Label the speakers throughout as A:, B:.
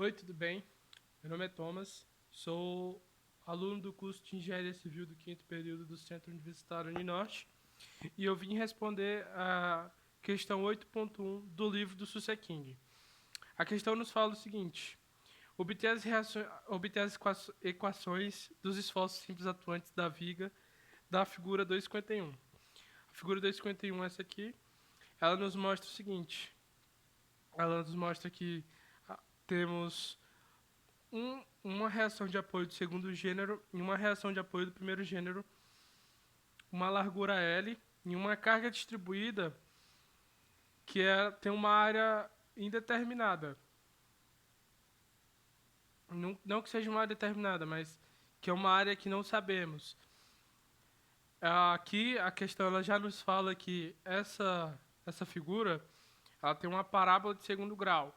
A: Oi, tudo bem? Meu nome é Thomas, sou aluno do curso de Engenharia Civil do quinto período do Centro Universitário Uninorte e eu vim responder a questão 8.1 do livro do Suseking. A questão nos fala o seguinte: obter as equações dos esforços simples atuantes da viga da figura 251. A figura 251 essa aqui, ela nos mostra o seguinte: ela nos mostra que temos uma reação de apoio do segundo gênero e uma reação de apoio do primeiro gênero, uma largura L e uma carga distribuída que tem uma área indeterminada. Não que seja uma área determinada, mas que é uma área que não sabemos. Aqui a questão ela já nos fala que essa figura ela tem uma parábola de segundo grau.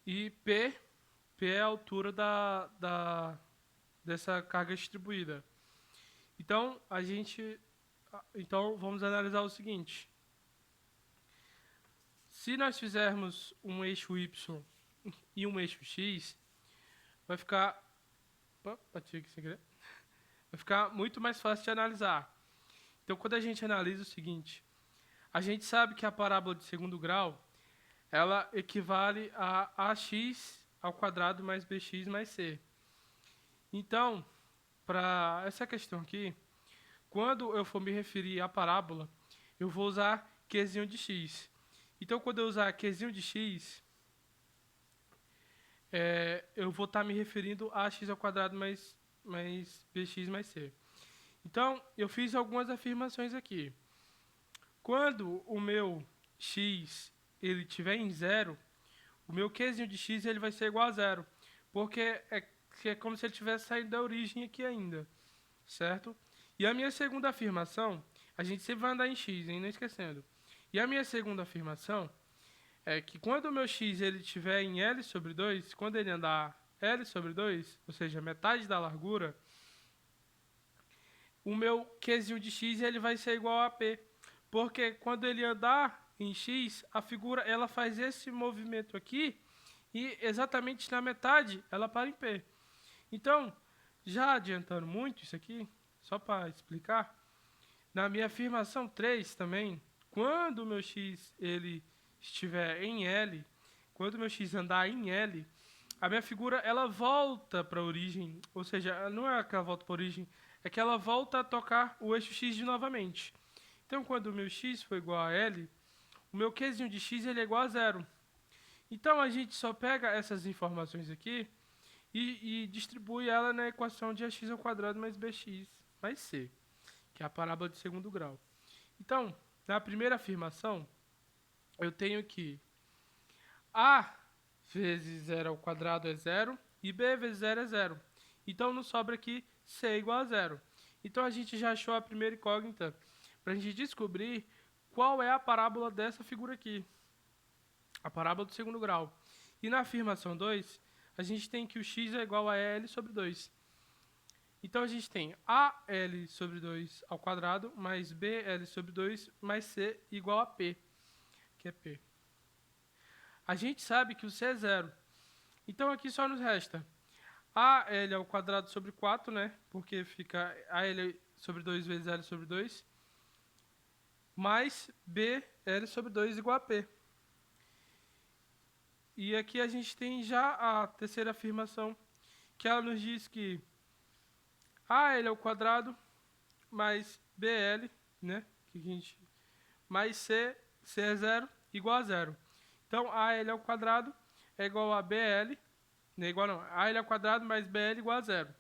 A: E P é a altura dessa carga distribuída. Então vamos analisar o seguinte: se nós fizermos um eixo y e um eixo x, vai ficar bati aqui sem querer. Vai ficar muito mais fácil de analisar. Então, quando a gente analisa o seguinte, a gente sabe que a parábola de segundo grau ela equivale a ax ao quadrado mais bx mais c. Então, para essa questão aqui, quando eu for me referir à parábola, eu vou usar Qzinho de x. Então, quando eu usar Qzinho de x, eu vou estar me referindo a x ao quadrado mais bx mais c. Então, eu fiz algumas afirmações aqui. Quando o meu x ele estiver em zero, o meu Qzinho de x ele vai ser igual a zero, porque é como se ele tivesse saído da origem aqui ainda, certo? E a minha segunda afirmação, a gente sempre vai andar em x, hein? Não esquecendo. E a minha segunda afirmação é que quando o meu x ele estiver em L sobre 2, quando ele andar L sobre 2, ou seja, metade da largura, o meu Qzinho de x ele vai ser igual a P. Porque quando ele andar em x, a figura ela faz esse movimento aqui e exatamente na metade ela para em P. Então, já adiantando muito isso aqui, só para explicar, na minha afirmação 3 também, quando o meu x ele estiver em L, quando o meu x andar em L, a minha figura ela volta para a origem, ou seja, não é que ela volta para a origem, é que ela volta a tocar o eixo x de novamente. Então, quando o meu x for igual a L, o meu Qzinho de x ele é igual a zero. Então, a gente só pega essas informações aqui e distribui ela na equação de ax ao quadrado mais bx mais c, que é a parábola de segundo grau. Então, na primeira afirmação, eu tenho que a vezes zero ao quadrado é zero e b vezes zero é zero. Então, nos sobra aqui c igual a zero. Então, a gente já achou a primeira incógnita para a gente descobrir qual é a parábola dessa figura aqui, a parábola do segundo grau. E na afirmação 2, a gente tem que o x é igual a L sobre 2. Então, a gente tem AL sobre 2 ao quadrado mais BL sobre 2 mais C igual a P, que é P. A gente sabe que o C é zero. Então, aqui só nos resta AL ao quadrado sobre 4, né? Porque fica AL sobre 2 vezes L sobre 2, mais BL sobre 2 igual a P. E aqui a gente tem já a terceira afirmação, que ela nos diz que AL ao quadrado mais BL, né? Que a gente, mais C é zero, igual a zero. Então, AL ao quadrado é igual a BL, não é igual não, AL ao quadrado mais BL igual a zero.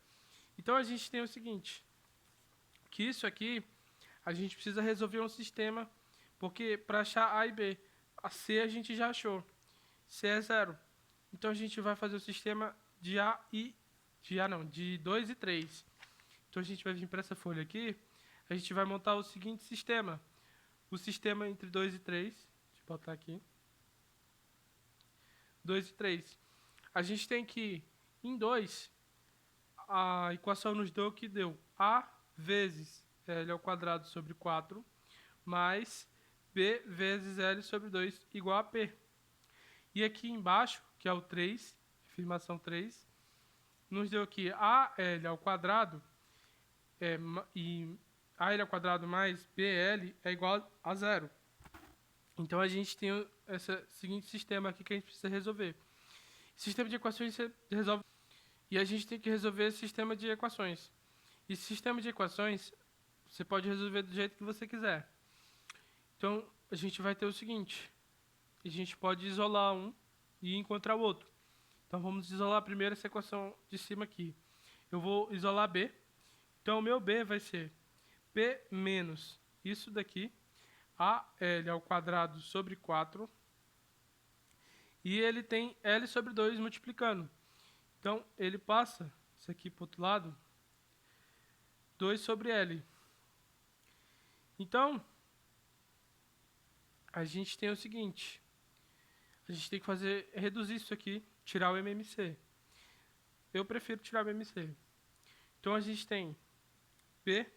A: Então, a gente tem o seguinte, que isso aqui, a gente precisa resolver um sistema, porque para achar A e B, a C a gente já achou, C é zero. Então, a gente vai fazer o sistema de de 2 e 3. Então, a gente vai vir para essa folha aqui, a gente vai montar o seguinte sistema. O sistema entre 2 e 3, deixa eu botar aqui, 2 e 3. A gente tem que, em 2, a equação nos deu que deu A vezes L ao quadrado sobre 4, mais B vezes L sobre 2 igual a P. E aqui embaixo, que é o 3, afirmação 3, nos deu aqui AL ao quadrado e AL ao quadrado mais BL é igual a 0. Então a gente tem esse seguinte sistema aqui que a gente precisa resolver. Sistema de equações você resolve e a gente tem que resolver esse sistema de equações. E sistema de equações você pode resolver do jeito que você quiser. Então a gente vai ter o seguinte: a gente pode isolar um e encontrar o outro. Então vamos isolar primeiro essa equação de cima aqui. Eu vou isolar B. Então o meu B vai ser P menos isso daqui, AL ao quadrado sobre 4. E ele tem L sobre 2 multiplicando. Então ele passa isso aqui para o outro lado, 2 sobre L. Então a gente tem o seguinte: a gente tem que reduzir isso aqui, tirar o MMC. Eu prefiro tirar o MMC. Então a gente tem P,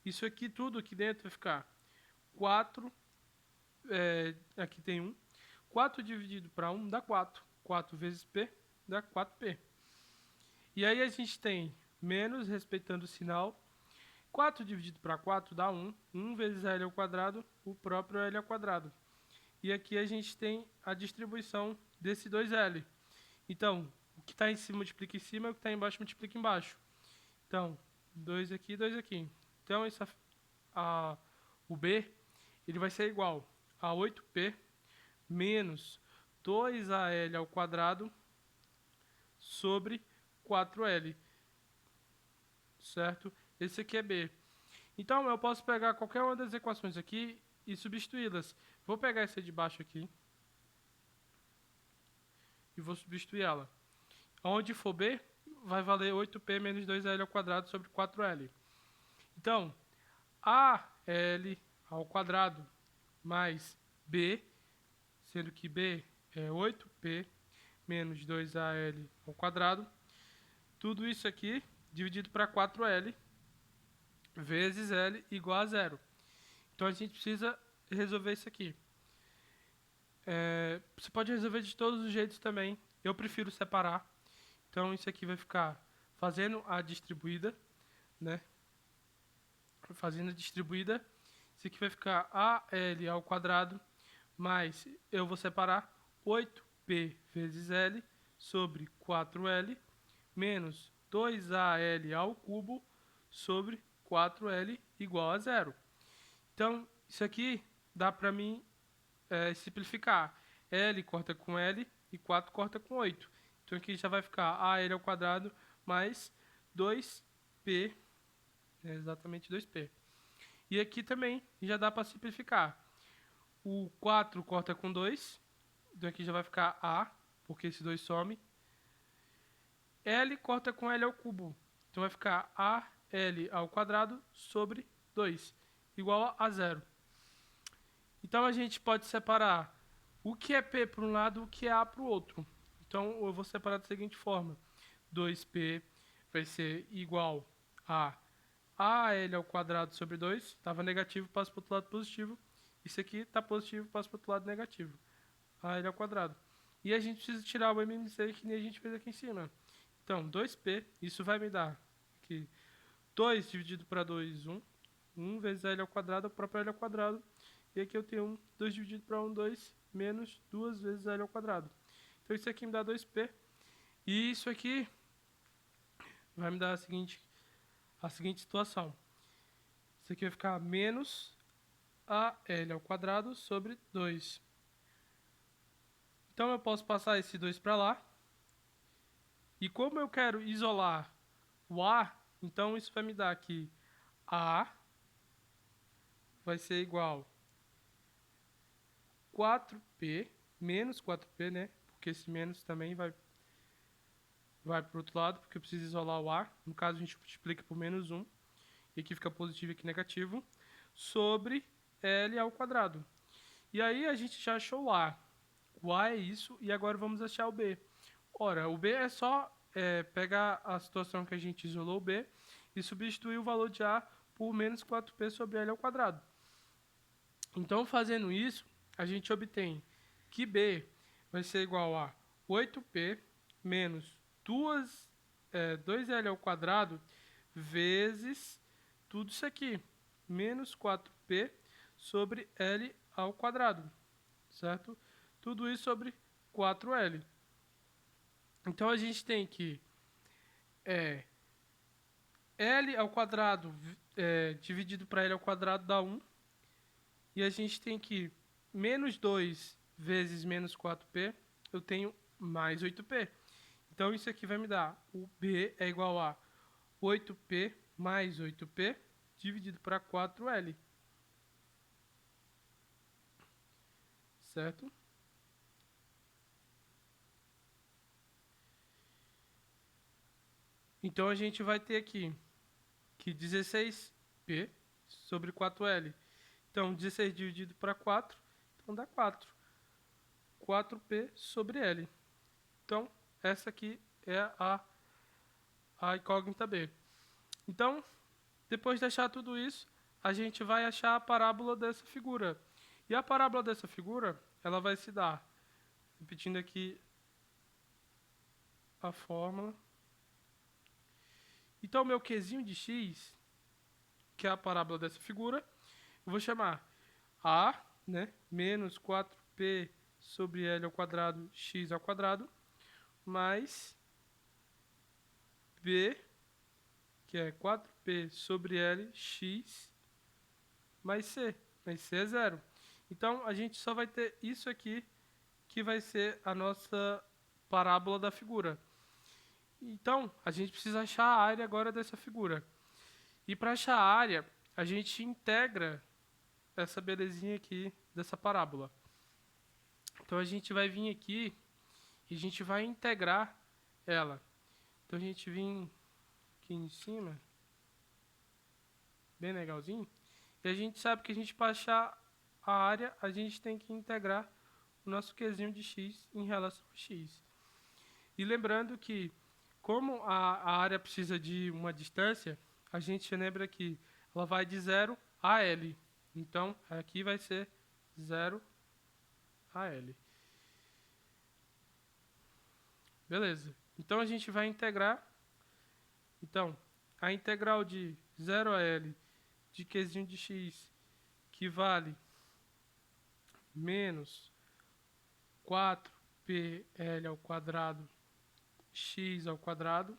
A: isso aqui tudo aqui dentro vai ficar 4, aqui tem 1. 4 dividido para 1 dá 4. 4 vezes P dá 4P. E aí a gente tem menos, respeitando o sinal. 4 dividido para 4 dá 1. 1 vezes L ao quadrado, o próprio L ao quadrado. E aqui a gente tem a distribuição desse 2L. Então, o que está em cima multiplica em cima, o que está embaixo multiplica embaixo. Então, 2 aqui, 2 aqui. Então, o B ele vai ser igual a 8P menos 2AL ao quadrado sobre 4L. Certo? Esse aqui é B. Então, eu posso pegar qualquer uma das equações aqui e substituí-las. Vou pegar essa de baixo aqui e vou substituir ela. Onde for B, vai valer 8P menos 2L ao quadrado sobre 4L. Então, AL ao quadrado mais B, sendo que B é 8P menos 2AL ao quadrado. Tudo isso aqui dividido para 4L vezes L igual a 0. Então, a gente precisa resolver isso aqui. Você pode resolver de todos os jeitos também. Eu prefiro separar. Então, isso aqui vai ficar fazendo a distribuída, né? Fazendo a distribuída. Isso aqui vai ficar AL ao quadrado mais, eu vou separar, 8P vezes L sobre 4L menos 2AL ao cubo sobre 4L igual a 0. Então, isso aqui dá para mim simplificar. L corta com L e 4 corta com 8. Então aqui já vai ficar AL ao quadrado mais 2P, exatamente 2P. E aqui também já dá para simplificar. O 4 corta com 2, então aqui já vai ficar A, porque esse 2 some. L corta com L ao cubo, então vai ficar AL ao quadrado sobre 2, igual a 0. Então a gente pode separar o que é P para um lado e o que é A para o outro. Então eu vou separar da seguinte forma: 2P vai ser igual a AL ao quadrado sobre 2. Estava negativo, passa para o outro lado positivo. Isso aqui está positivo, passa para o outro lado negativo. AL ao quadrado. E a gente precisa tirar o MMC que nem a gente fez aqui em cima. Então, 2P, isso vai me dar aqui 2 dividido para 2, 1. 1 vezes L ao quadrado, o próprio L ao quadrado. E aqui eu tenho 1, 2 dividido para 1, 2, menos 2 vezes L ao quadrado. Então isso aqui me dá 2P. E isso aqui vai me dar a seguinte situação. Isso aqui vai ficar menos AL ao quadrado sobre 2. Então eu posso passar esse 2 para lá. E como eu quero isolar o A, então isso vai me dar aqui A vai ser igual 4P, menos 4P, né? Porque esse menos também vai para o outro lado, porque eu preciso isolar o A. No caso, a gente multiplica por menos 1. E aqui fica positivo e aqui negativo. Sobre L ao quadrado. E aí a gente já achou o A. O A é isso, e agora vamos achar o B. Ora, o B é só pegar a situação que a gente isolou o B e substituir o valor de A por menos 4P sobre L ao quadrado. Então, fazendo isso, a gente obtém que B vai ser igual a 8p menos 2l ao quadrado vezes tudo isso aqui, menos 4p sobre l ao quadrado, certo? Tudo isso sobre 4l. Então, a gente tem que l ao quadrado dividido para l ao quadrado dá 1. E a gente tem que menos 2 vezes menos 4p, eu tenho mais 8p. Então, isso aqui vai me dar, o b é igual a 8p mais 8p dividido para 4l. Certo? Então, a gente vai ter aqui que 16p sobre 4l. Então, 16 dividido para 4, então dá 4. 4p sobre l. Então, essa aqui é a incógnita B. Então, depois de achar tudo isso, a gente vai achar a parábola dessa figura. E a parábola dessa figura, ela vai se dar, repetindo aqui a fórmula. Então, meu Qzinho de x, que é a parábola dessa figura, eu vou chamar a, né, menos 4p sobre l ao quadrado, x ao quadrado, mais b, que é 4p sobre l, x, mais c. Mas c é zero. Então, a gente só vai ter isso aqui, que vai ser a nossa parábola da figura. Então, a gente precisa achar a área agora dessa figura. E para achar a área, a gente integra essa belezinha aqui dessa parábola. Então, a gente vai vir aqui e a gente vai integrar ela. Então, a gente vem aqui em cima, bem legalzinho. E a gente sabe que a gente, para achar a área, a gente tem que integrar o nosso Qzinho de x em relação a x. E lembrando que, como a área precisa de uma distância, a gente lembra que ela vai de 0 a L. Então, aqui vai ser 0 a L. Beleza. Então, a gente vai integrar. Então, a integral de 0 a L de Qzinho de x, que vale menos 4pl ao quadrado x ao quadrado,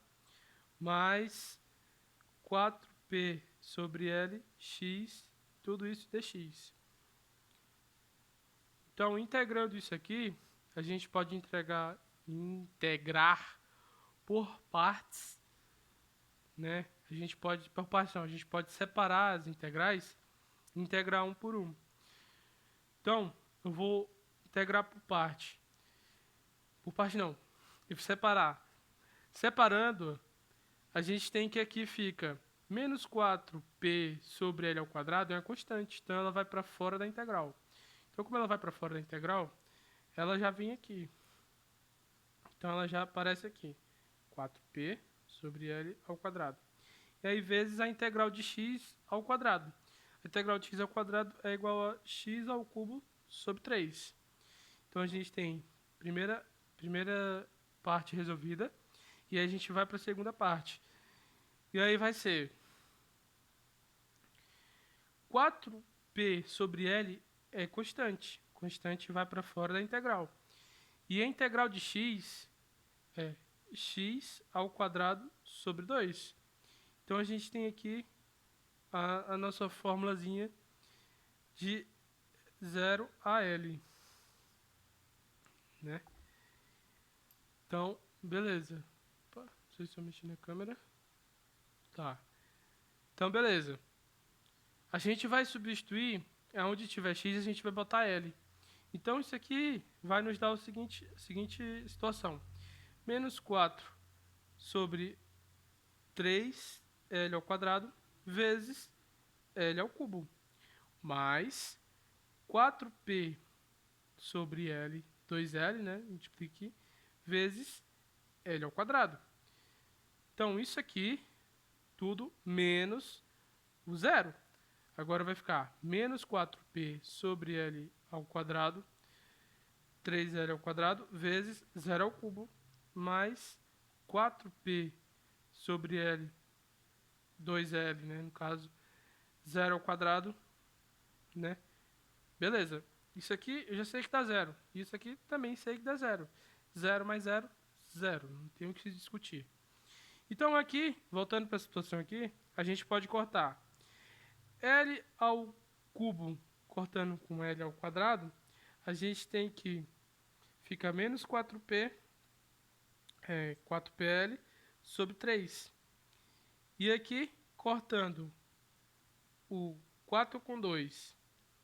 A: mais 4p sobre l, x, tudo isso dx. Então, integrando isso aqui, a gente pode integrar por partes, né? A gente pode, por partes não, a gente pode separar as integrais e integrar um por um. Então, eu vou integrar por parte. Por parte não, eu vou separar. Separando, a gente tem que aqui fica menos 4p sobre l ao quadrado é uma constante, então ela vai para fora da integral. Então, como ela vai para fora da integral, ela já vem aqui. Então, ela já aparece aqui. 4p sobre l ao quadrado. E aí, vezes a integral de x ao quadrado. A integral de x ao quadrado é igual a x ao cubo sobre 3. Então, a gente tem primeira parte resolvida. E aí, a gente vai para a segunda parte. E aí, vai ser 4p sobre l é constante. Constante vai para fora da integral. E a integral de x é x ao quadrado sobre 2. Então, a gente tem aqui a nossa formulazinha de 0 a L. Né? Então, beleza. Opa, não sei se eu mexi na câmera. Tá. Então, beleza. A gente vai substituir, onde tiver x, a gente vai botar L. Então, isso aqui vai nos dar a seguinte situação. Menos 4 sobre 3L ao quadrado vezes L ao cubo. Mais 4p sobre L, 2L, né? Multiplique, vezes L ao quadrado. Então, isso aqui, tudo menos o zero. Agora vai ficar menos 4p sobre L ao quadrado 3L ao quadrado vezes 0 ao cubo, mais 4P sobre L, 2L, né? No caso, 0 ao quadrado, né? Beleza. Isso aqui eu já sei que dá 0. Isso aqui também sei que dá 0. 0 mais 0, 0. Não tem o que se discutir. Então aqui, voltando para a situação aqui, a gente pode cortar L ao cubo, cortando com L ao quadrado, a gente tem que fica menos 4PL sobre 3. E aqui, cortando o 4 com 2,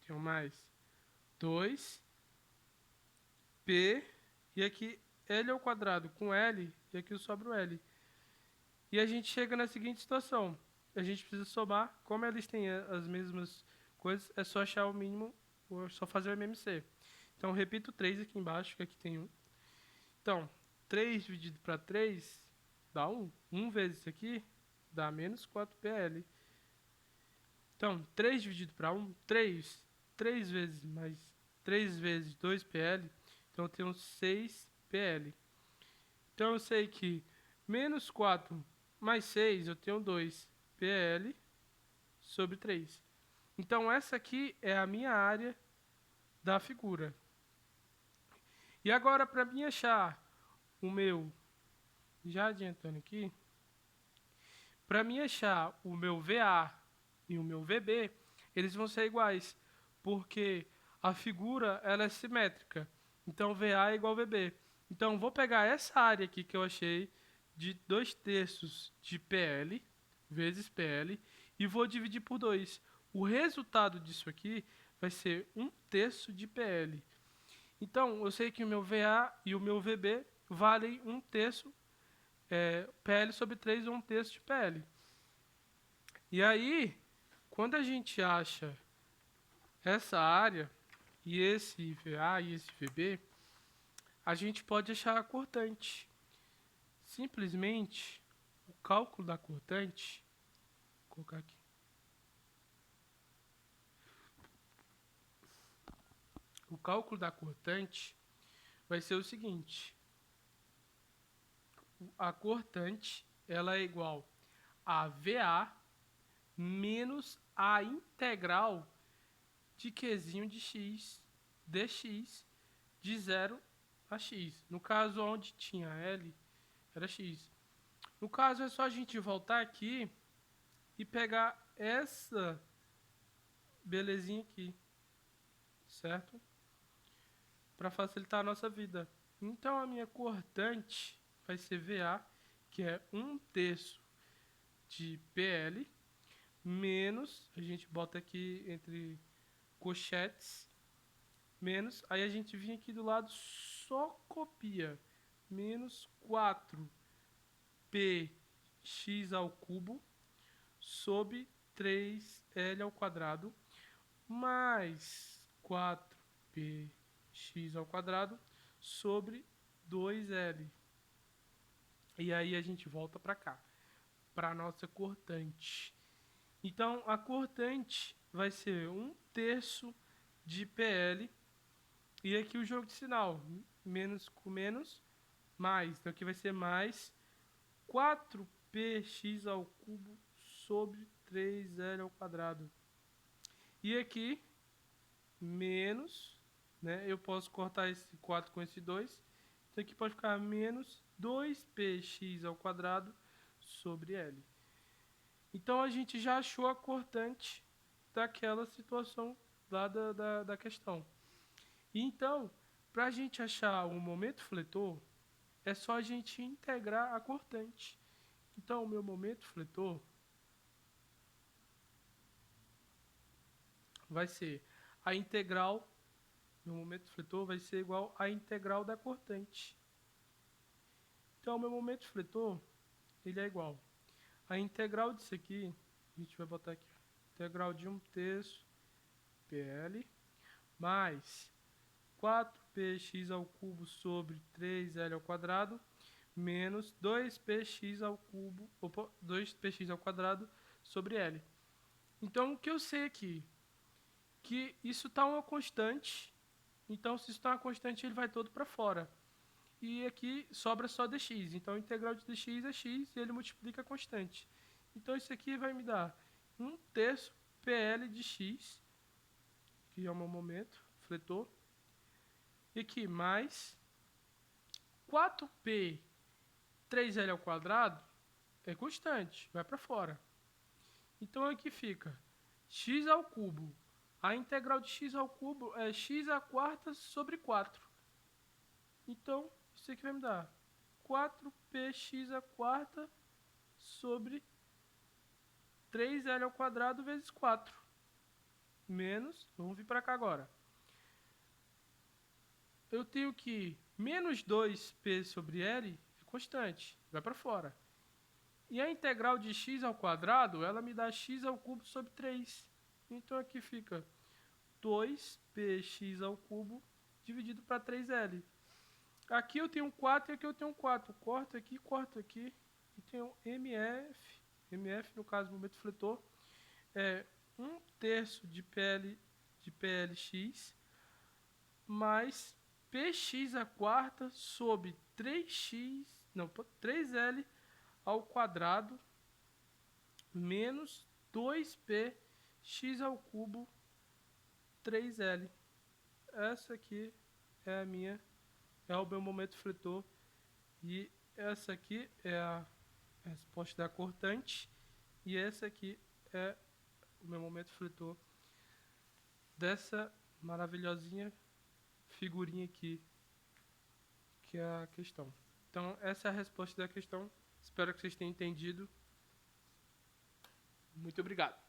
A: tem mais 2P, e aqui L ao quadrado com L, e aqui sobra o L. E a gente chega na seguinte situação, a gente precisa somar, como eles têm as mesmas coisas, é só achar o mínimo, ou só fazer o MMC. Então, repito 3 aqui embaixo, que aqui tem 1. Então, 3 dividido para 3 dá 1. 1 vezes isso aqui dá menos 4PL. Então, 3 dividido para 1, 3. 3 vezes mais 3 vezes 2PL. Então, eu tenho 6PL. Então, eu sei que menos 4 mais 6, eu tenho 2PL sobre 3. Então, essa aqui é a minha área da figura. E agora, para mim achar o meu, já adiantando aqui, para mim achar o meu VA e o meu VB, eles vão ser iguais, porque a figura ela é simétrica. Então, VA é igual a VB. Então, vou pegar essa área aqui que eu achei de 2/3 de PL vezes PL e vou dividir por 2. O resultado disso aqui vai ser 1/3 de PL. Então, eu sei que o meu VA e o meu VB valem 1/3 PL sobre 3 ou 1/3 de PL. E aí, quando a gente acha essa área, e esse VA e esse VB, a gente pode achar a cortante. Simplesmente, o cálculo da cortante, vou colocar aqui. O cálculo da cortante vai ser o seguinte: a cortante ela é igual a VA menos a integral de Qzinho de x dx de 0 a x. No caso onde tinha L, era x. No caso é só a gente voltar aqui e pegar essa belezinha aqui, certo? Para facilitar a nossa vida. Então a minha cortante vai ser VA, que é 1/3 de PL, menos, a gente bota aqui entre colchetes, menos, aí a gente vem aqui do lado, só copia, menos 4px ao cubo sobre 3L ao quadrado, mais 4px ao quadrado sobre 2L. E aí a gente volta para cá, para a nossa cortante. Então, a cortante vai ser 1/3 de PL. E aqui o jogo de sinal, menos com menos, mais. Então, aqui vai ser mais 4px ao cubo sobre 3L ao quadrado. E aqui, menos, né? Eu posso cortar esse 4 com esse 2. Então, aqui pode ficar menos 2px ao quadrado sobre L. Então, a gente já achou a cortante daquela situação lá da questão. E então, para a gente achar o momento fletor, é só a gente integrar a cortante. Então, o meu momento fletor vai ser a integral, meu momento fletor vai ser igual à integral da cortante. Então, o meu momento fletor, ele é igual a integral disso aqui, a gente vai botar aqui, integral de 1/3 PL, mais 4px ao cubo sobre 3L ao quadrado, menos 2px ao cubo, 2px ao quadrado sobre L. Então, o que eu sei aqui? Que isso está uma constante, Então, se isso está uma constante, ele vai todo para fora. E aqui sobra só dx. Então, a integral de dx é x e ele multiplica a constante. Então, isso aqui vai me dar 1/3 PL de x, que é o meu momento fletor, e aqui mais 4p 3L ao quadrado é constante, vai para fora. Então, aqui fica x ao cubo. A integral de x ao cubo é x à quarta sobre 4. Então, isso aqui vai me dar 4px à quarta sobre 3L ao quadrado vezes 4. Menos, vamos vir para cá agora. Eu tenho que menos 2p sobre L é constante, vai para fora. E a integral de x ao quadrado, ela me dá x ao cubo sobre 3. Então aqui fica 2px ao cubo dividido para 3L. Aqui eu tenho 4 e aqui eu tenho 4. Corto aqui. E tenho MF. MF, no caso, momento fletor, é 1/3 de PLx mais px à quarta sobre 3L ao quadrado menos 2p x ao cubo 3L. Essa aqui é o meu momento fletor e essa aqui é a resposta da cortante e essa aqui é o meu momento fletor dessa maravilhosinha figurinha aqui que é a questão. Então essa é a resposta da questão. Espero que vocês tenham entendido. Muito obrigado.